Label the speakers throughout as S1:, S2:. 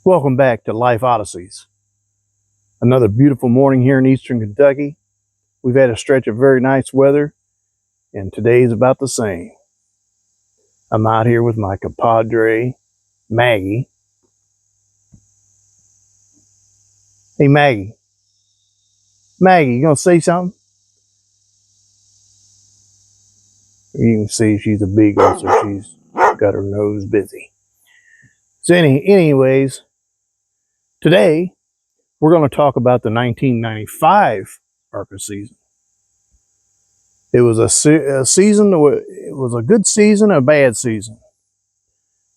S1: Welcome back to Life Odysseys. Another beautiful morning here in eastern Kentucky. We've had a stretch of very nice weather, and today's about the same. I'm out here with my compadre, Maggie. Hey, Maggie. Maggie, you gonna say something? You can see she's a beagle, so she's got her nose busy. So anyways, today we're going to talk about the 1995 ARCA season. It was a season, it was a good season, a bad season.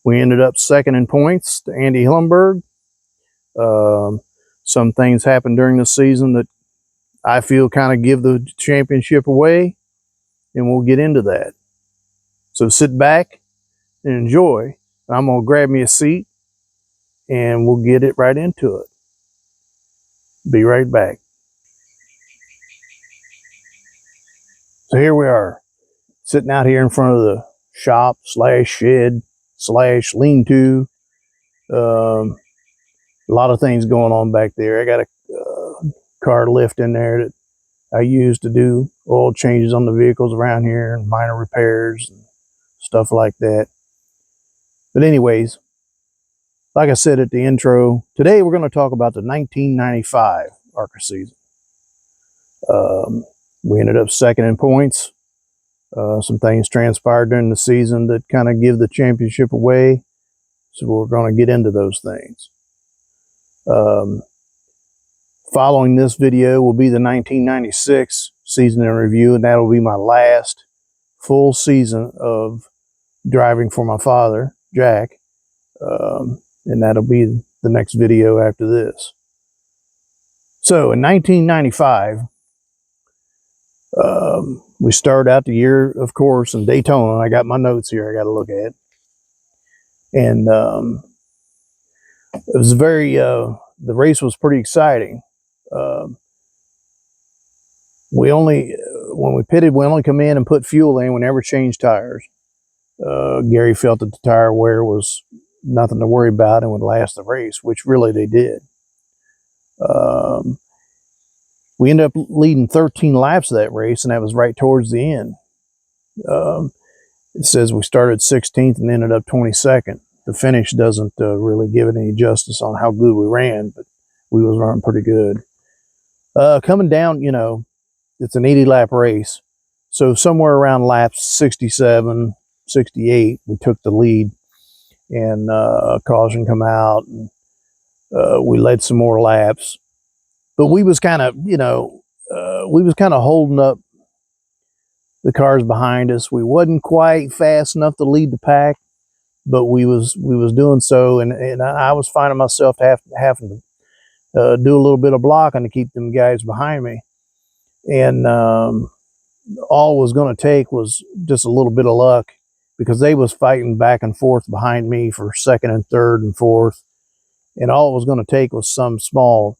S1: We ended up second in points to Andy Hillenberg. Some things happened during the season that I feel kind of give the championship away, and we'll get into that. So sit back and enjoy. I'm going to grab me a seat, and we'll get it right into it. Be right back. So here we are, sitting out here in front of the shop / shed / lean-to. A lot of things going on back there. I got a car lift in there that I use to do oil changes on the vehicles around here and minor repairs and stuff like that. But anyways, like I said at the intro, today we're going to talk about the 1995 ARCA season. We ended up second in points. Some things transpired during the season that kind of give the championship away. So we're going to get into those things. Following this video will be the 1996 season in review, and that'll be my last full season of driving for my father, Jack. And that'll be the next video after this. So in 1995, we started out the year, of course, in Daytona. I got my notes here I got to look at. And it was the race was pretty exciting. When we pitted, we only come in and put fuel in. We never changed tires. Gary felt that the tire wear was nothing to worry about and would last the race, which really they did. We ended up leading 13 laps of that race, and that was right towards the end. It says we started 16th and ended up 22nd. The finish doesn't really give it any justice on how good we ran, but we was running pretty good. Coming down, it's an 80-lap race. So somewhere around laps 67, 68, we took the lead, and caution come out, and we led some more laps. But we was kind of, holding up the cars behind us. We wasn't quite fast enough to lead the pack, but we was doing so, and I was finding myself having to do a little bit of blocking to keep them guys behind me. And all it was going to take was just a little bit of luck, because they was fighting back and forth behind me for second and third and fourth, and all it was going to take was some small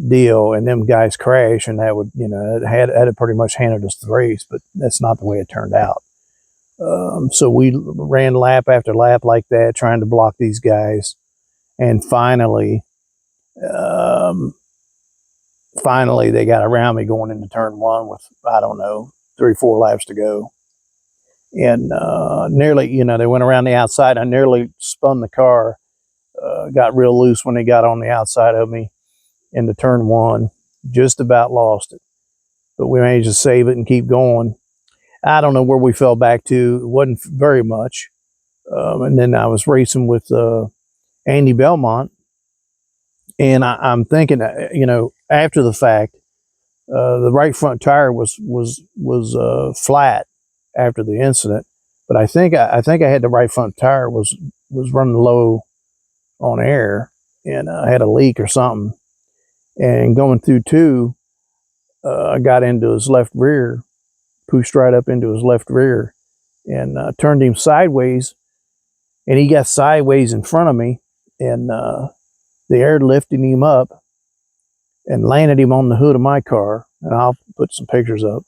S1: deal and them guys crash, and that would, it had pretty much handed us the race. But that's not the way it turned out. So we ran lap after lap like that, trying to block these guys, and finally they got around me going into turn one with, I don't know, 3 or 4 laps to go. And nearly, they went around the outside. I nearly spun the car, got real loose when they got on the outside of me into turn one. Just about lost it. But we managed to save it and keep going. I don't know where we fell back to. It wasn't very much. And then I was racing with Andy Belmont. And I'm thinking, after the fact, the right front tire was flat after the incident, but I think I had the right front tire was running low on air, and I had a leak or something. And going through two, I got into his left rear, pushed right up into his left rear, and turned him sideways, and he got sideways in front of me, and the air lifted him up and landed him on the hood of my car. And I'll put some pictures up.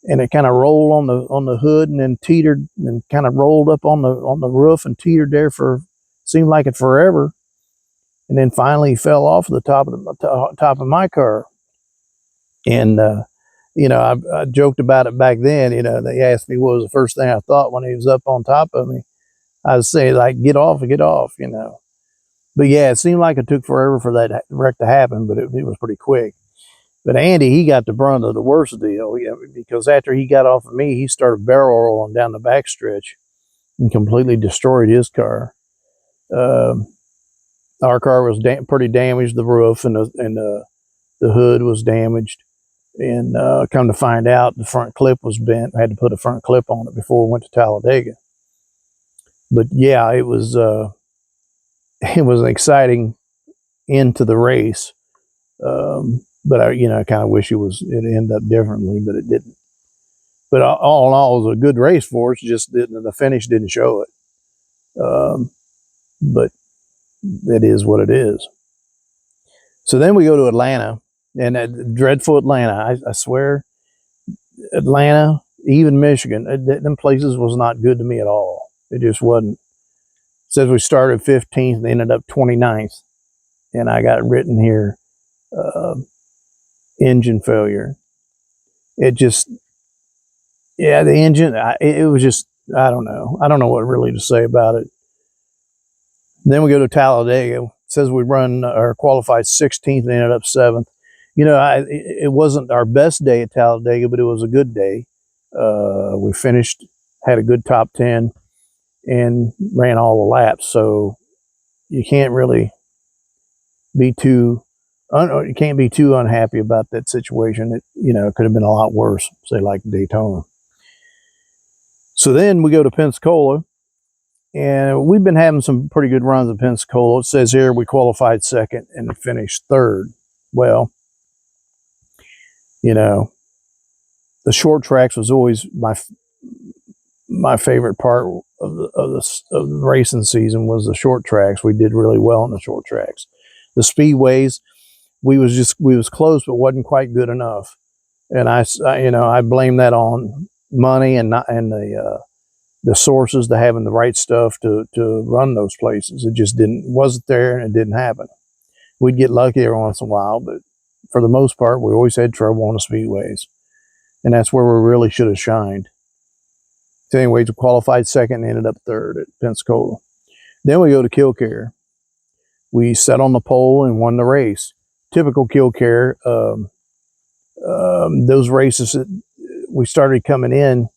S1: And it kind of rolled on the hood, and then teetered, and kind of rolled up on the roof and teetered there for, seemed like it forever. And then finally he fell off the top of my car. And I joked about it back then. They asked me what was the first thing I thought when he was up on top of me. I was saying, like, get off. But yeah, it seemed like it took forever for that wreck to happen, but it was pretty quick. But Andy, he got the brunt of the worst deal, because after he got off of me, he started barrel rolling down the backstretch and completely destroyed his car. Our car was pretty damaged. The roof and the hood was damaged. And come to find out, the front clip was bent. I had to put a front clip on it before we went to Talladega. But yeah, it was an exciting end to the race. But I kind of wish it ended up differently, but it didn't. But all in all, it was a good race for us. Just the finish didn't show it. But it is what it is. So then we go to Atlanta, and dreadful Atlanta. I swear, Atlanta, even Michigan, them places was not good to me at all. It just wasn't. It says we started 15th and ended up 29th. And I got written here, engine failure. It just, yeah, the engine, it was just, I don't know. I don't know what really to say about it. Then we go to Talladega. It says we run or qualified 16th and ended up 7th. It wasn't our best day at Talladega, but it was a good day. We finished, had a good top 10, and ran all the laps. So you can't really be too unhappy about that situation. It could have been a lot worse, say like Daytona. So then we go to Pensacola, and we've been having some pretty good runs at Pensacola. It says here we qualified 2nd and finished 3rd. Well, the short tracks was always my favorite part of the racing season was the short tracks. We did really well on the short tracks. The speedways, we was close, but wasn't quite good enough. And I blame that on money and the sources to having the right stuff to run those places. It just wasn't there, and it didn't happen. We'd get lucky every once in a while, but for the most part, we always had trouble on the speedways. And that's where we really should have shined. So anyways, we qualified 2nd and ended up 3rd at Pensacola. Then we go to Killcare. We sat on the pole and won the race. Typical Killcare. Those races, we started coming in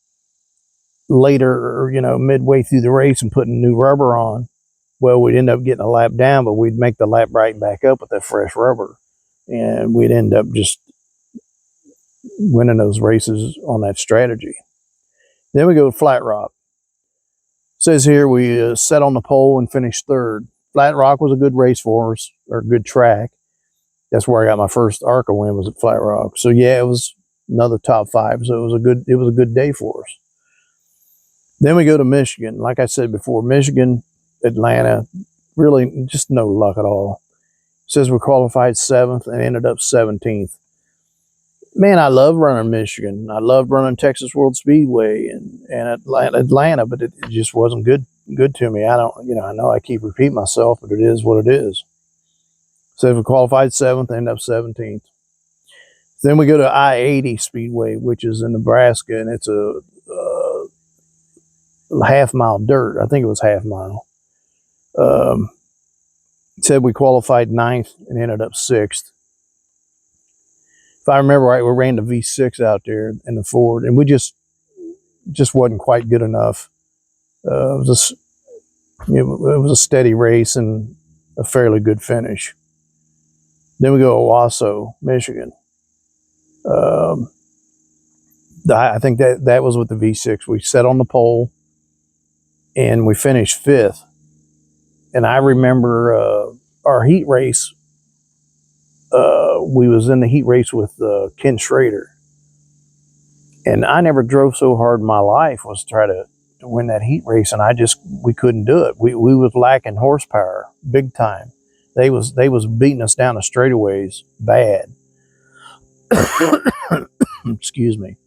S1: later, midway through the race and putting new rubber on. Well, we'd end up getting a lap down, but we'd make the lap right back up with that fresh rubber. And we'd end up just winning those races on that strategy. Then we go to Flat Rock. It says here we sat on the pole and finished 3rd. Flat Rock was a good race for us, or a good track. That's where I got my first ARCA win, was at Flat Rock. So yeah, it was another top 5. So it was a good day for us. Then we go to Michigan. Like I said before, Michigan, Atlanta, really just no luck at all. It says we qualified 7th and ended up 17th. Man, I love running Michigan. I loved running Texas World Speedway and Atlanta, but it just wasn't good to me. I know I keep repeating myself, but it is what it is. So we qualified 7th, ended up 17th. Then we go to I-80 Speedway, which is in Nebraska, and it's a half-mile dirt. I think it was half-mile. It said we qualified 9th and ended up 6th. If I remember right, we ran the V6 out there in the Ford, and we just wasn't quite good enough. It was a steady race and a fairly good finish. Then we go to Owasso, Michigan. I think that was with the V6. We sat on the pole, and we finished 5th. And I remember our heat race. We was in the heat race with Ken Schrader, and I never drove so hard in my life was to try to win that heat race, and we couldn't do it. We was lacking horsepower big time. They was beating us down the straightaways bad. Excuse me.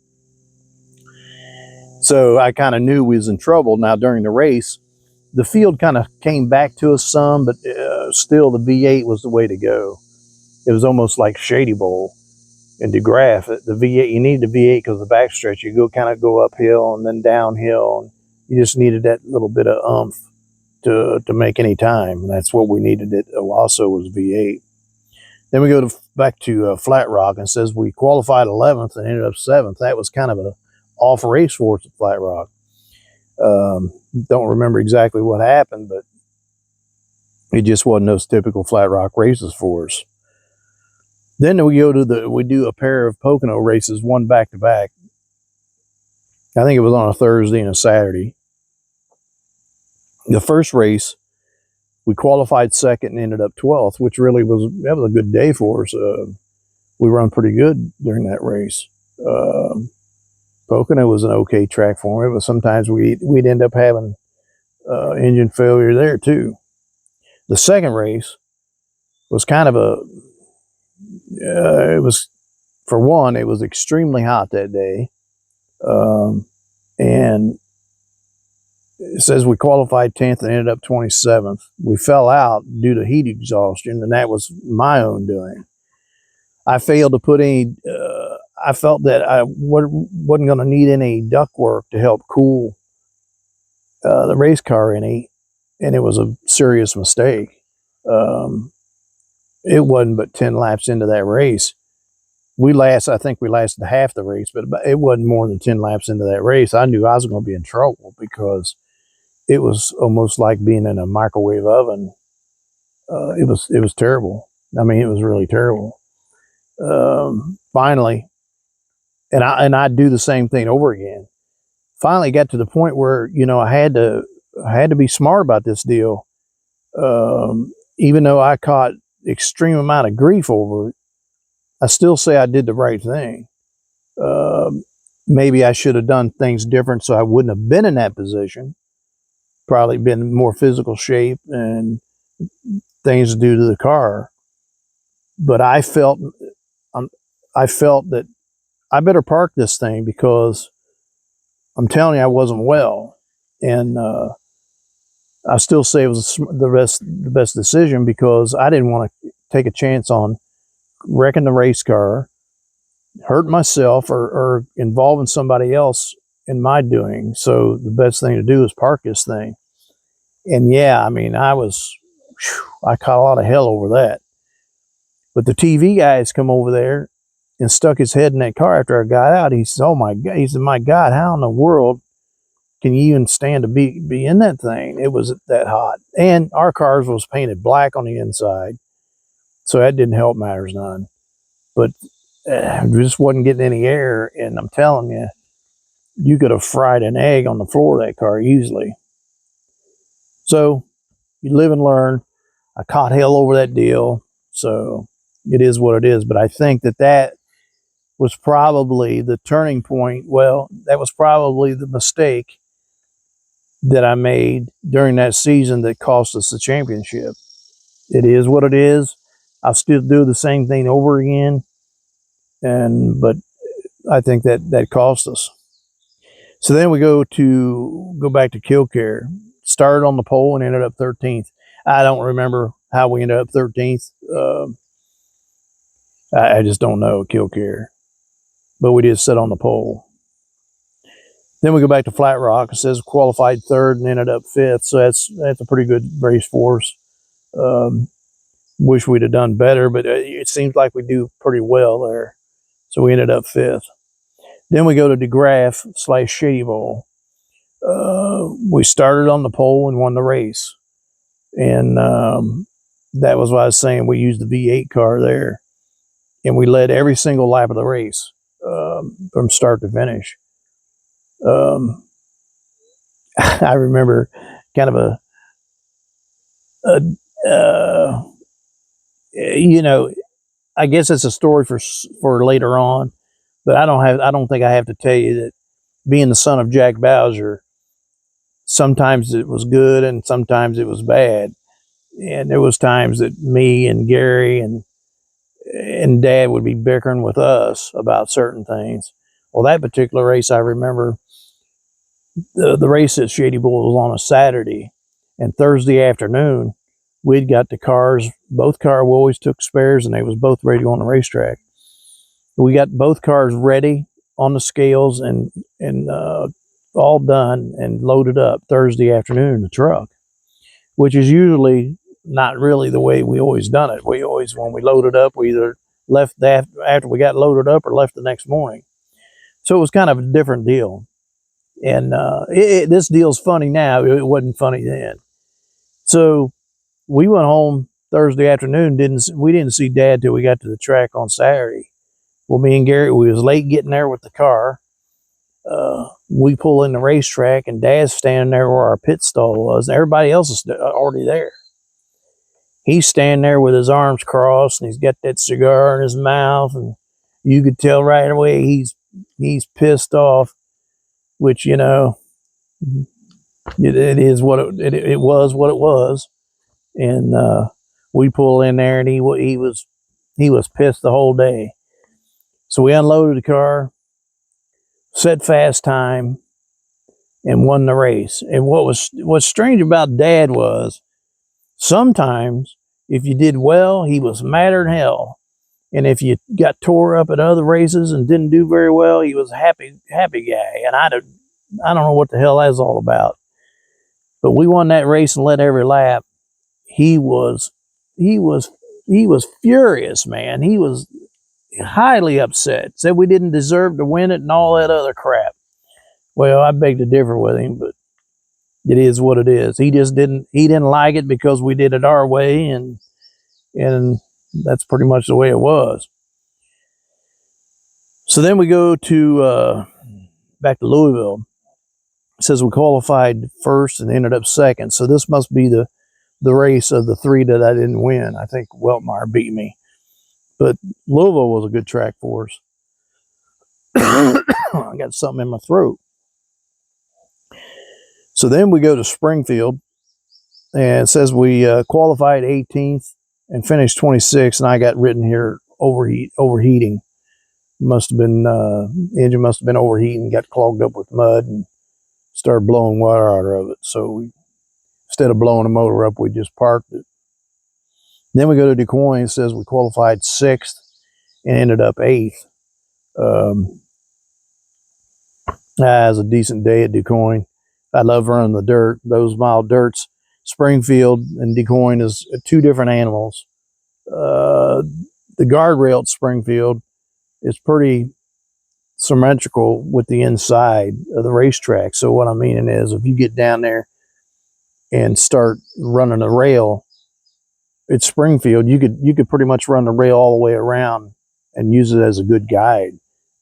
S1: So I kind of knew we was in trouble. Now during the race, the field kind of came back to us some, but still the V8 was the way to go. It was almost like Shady Bowl and DeGraff. The V8, you need the V8 because the backstretch, you kind of go uphill and then downhill. And you just needed that little bit of oomph to make any time. And that's what we needed. It also was V8. Then we go back to Flat Rock, and it says we qualified 11th and ended up 7th. That was kind of an off race for us at Flat Rock. Don't remember exactly what happened, but it just wasn't those typical Flat Rock races for us. Then we go to we do a pair of Pocono races, one back to back. I think it was on a Thursday and a Saturday. The first race, we qualified 2nd and ended up 12th, which really was a good day for us. We run pretty good during that race. Pocono was an okay track for me, but sometimes we'd end up having engine failure there too. The second race was kind of it was, for one, it was extremely hot that day. And it says we qualified 10th and ended up 27th. We fell out due to heat exhaustion, and that was my own doing. I failed to put any, I felt that I wasn't going to need any ductwork to help cool the race car any, and it was a serious mistake. It wasn't but 10 laps into that race. I think we lasted half the race, but it wasn't more than 10 laps into that race. I knew I was going to be in trouble because it was almost like being in a microwave oven. It was terrible. I mean, it was really terrible. Finally, and I'd do the same thing over again. Finally got to the point where, I had to be smart about this deal. Even though I caught extreme amount of grief over it, I still say I did the right thing. Maybe I should have done things different so I wouldn't have been in that position. Probably been in more physical shape and things to do to the car. But I felt that I better park this thing because I'm telling you, I wasn't well. And I still say it was the best decision because I didn't want to take a chance on wrecking the race car, hurting myself, or involving somebody else in my doing. So the best thing to do is park this thing. And yeah, I mean, I caught a lot of hell over that. But the TV guys come over there and stuck his head in that car after I got out. He says, "Oh my God!" He said, "My God, how in the world can you even stand to be in that thing?" It was that hot, and our cars was painted black on the inside, so that didn't help matters none. But just wasn't getting any air, and I'm telling you, you could have fried an egg on the floor of that car easily. So you live and learn. I caught hell over that deal, so it is what it is. But I think that was probably the turning point. Well, that was probably the mistake that I made during that season that cost us the championship. It is what it is. I'll still do the same thing over again, but I think that cost us. So then we go back to Killcare. Started on the pole and ended up 13th. I don't remember how we ended up 13th. I just don't know Killcare, but we did sit on the pole. Then we go back to Flat Rock. It says qualified 3rd and ended up 5th. So that's a pretty good race for us. Wish we'd have done better, but it seems like we do pretty well there. So we ended up 5th. Then we go to DeGraff / Shady Bowl. We started on the pole and won the race. And that was what I was saying. We used the V8 car there. And we led every single lap of the race from start to finish. I remember kind of I guess it's a story for later on, but I don't think I have to tell you that being the son of Jack Bowser, sometimes it was good and sometimes it was bad. And there was times that me and Gary and Dad would be bickering with us about certain things. Well, that particular race, I remember the race at Shady Bowl was on a Saturday, and Thursday afternoon we'd got the cars, both cars, we always took spares, and they was both ready to go on the racetrack. We got both cars ready on the scales and all done and loaded up Thursday afternoon in the truck, which is usually not really the way we always done it. We always, when we loaded up, we either left that after we got loaded up or left the next morning. So it was kind of a different deal. And this deal's funny now. It wasn't funny then. So we went home Thursday afternoon. We didn't see Dad till we got to the track on Saturday. Well, me and Gary, we was late getting there with the car. We pull in the racetrack, and Dad's standing there where our pit stall was. And everybody else is already there. He's standing there with his arms crossed, and he's got that cigar in his mouth, and you could tell right away he's pissed off. Which, you know, it is what it was what it was. And we pull in there, and he was pissed the whole day. So we unloaded the car, set fast time, and won the race. And what's strange about Dad was sometimes if you did well, he was madder than hell. And if you got tore up at other races and didn't do very well, he was a happy guy. And I don't know what the hell that's all about. But we won that race and led every lap. He was furious, man. He was highly upset. Said we didn't deserve to win it and all that other crap. Well, I beg to differ with him, but it is what it is. He didn't like it because we did it our way, and that's pretty much the way it was. So then we go to back to Louisville. It says we qualified first and ended up second. So this must be the race of the three that I didn't win. I think Weltmeyer beat me. But Louisville was a good track for us. I got something in my throat. So then we go to Springfield, and it says we qualified 18th and finished 26th, and I got written here overheating. Must have been engine must have been overheating, got clogged up with mud, and started blowing water out of it. So instead of blowing the motor up, we just parked it. Then we go to Du Quoin. It says we qualified 6th and ended up 8th. That was a decent day at Du Quoin. I love running the dirt, those mild dirts. Springfield and Du Quoin is two different animals. The guardrail at Springfield is pretty symmetrical with the inside of the racetrack. So what I mean is, if you get down there and start running a rail at Springfield, you could pretty much run the rail all the way around and use it as a good guide.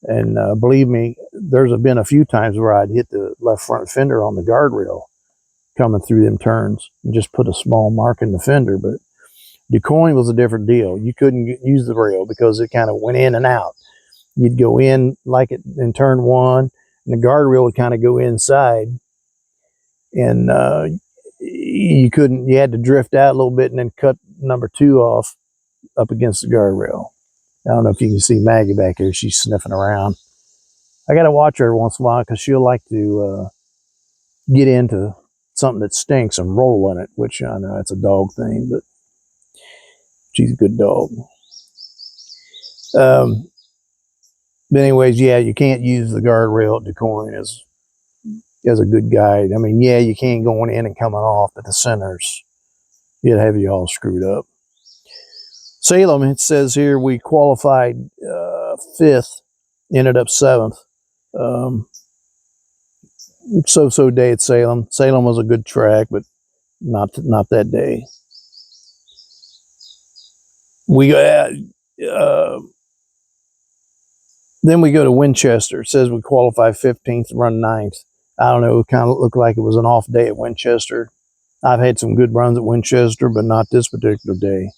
S1: And believe me, there's been a few times where I'd hit the left front fender on the guardrail coming through them turns and just put a small mark in the fender. But Du Quoin was a different deal. You couldn't use the rail because it kind of went in and out. You'd go in like it in turn 1, and the guardrail would kind of go inside, and you had to drift out a little bit and then cut number 2 off up against the guardrail. I don't know if you can see Maggie back here. She's sniffing around. I got to watch her every once in a while because she'll like to get into something that stinks and roll in it, which I know it's a dog thing, but she's a good dog. But anyways, yeah, you can't use the guardrail at Du Quoin as a good guide. I mean, yeah, you can going in and coming off, but the centers, it'd have you all screwed up. Salem, it says here we qualified 5th, ended up 7th. So day at Salem. Salem was a good track, but not that day. Then we go to Winchester. It says we qualified 15th, run 9th. I don't know, it kind of looked like it was an off day at Winchester. I've had some good runs at Winchester, but not this particular day.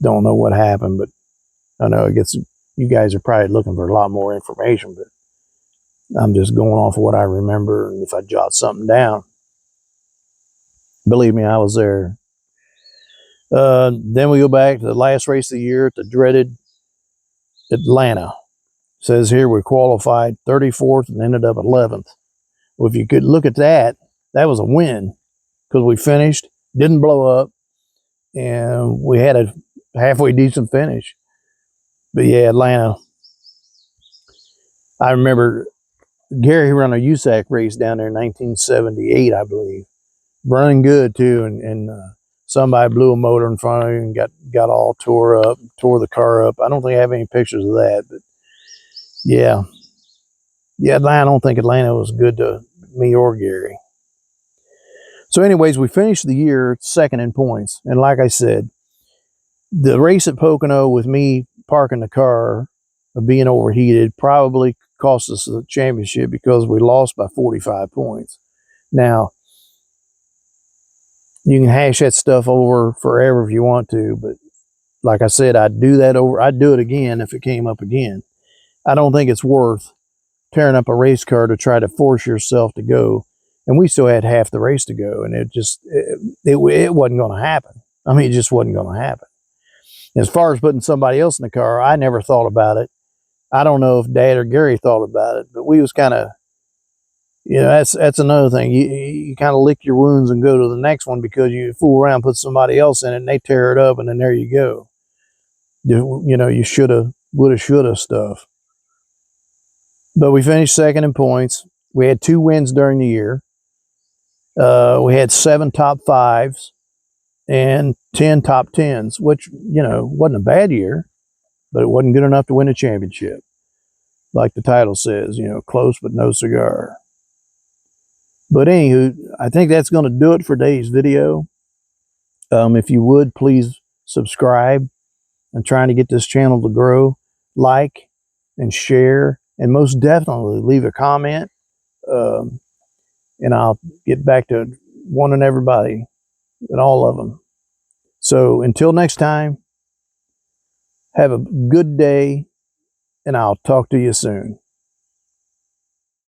S1: Don't know what happened, but I know you guys are probably looking for a lot more information, but I'm just going off of what I remember, and if I jot something down. Believe me, I was there. Then we go back to the last race of the year at the dreaded Atlanta. It says here we qualified 34th and ended up 11th. Well, if you could look at that, that was a win because we finished didn't blow up, and we had a halfway decent finish. But yeah, Atlanta. I remember Gary run a USAC race down there in 1978, I believe. Running good too, and somebody blew a motor in front of him and got all tore up, tore the car up. I don't think I have any pictures of that, but yeah. I don't think Atlanta was good to me or Gary. So anyways, we finished the year second in points. And like I said, the race at Pocono with me parking the car, being overheated, probably cost us the championship because we lost by 45 points. Now, you can hash that stuff over forever if you want to, but like I said, I'd do it again if it came up again. I don't think it's worth tearing up a race car to try to force yourself to go. And we still had half the race to go, and it wasn't going to happen. I mean, it just wasn't going to happen. As far as putting somebody else in the car, I never thought about it. I don't know if Dad or Gary thought about it, but we was kind of, that's another thing. You kind of lick your wounds and go to the next one because you fool around, put somebody else in it, and they tear it up, and then there you go. You shoulda, woulda, shoulda stuff. But we finished second in points. We had 2 wins during the year. We had 7 top 5s and 10 top 10s, which, wasn't a bad year, but it wasn't good enough to win a championship. Like the title says, close but no cigar. But anywho, I think that's going to do it for today's video. If you would, please subscribe. I'm trying to get this channel to grow. Like and share, and most definitely leave a comment. And I'll get back to wanting everybody and all of them. So until next time, have a good day, and I'll talk to you soon.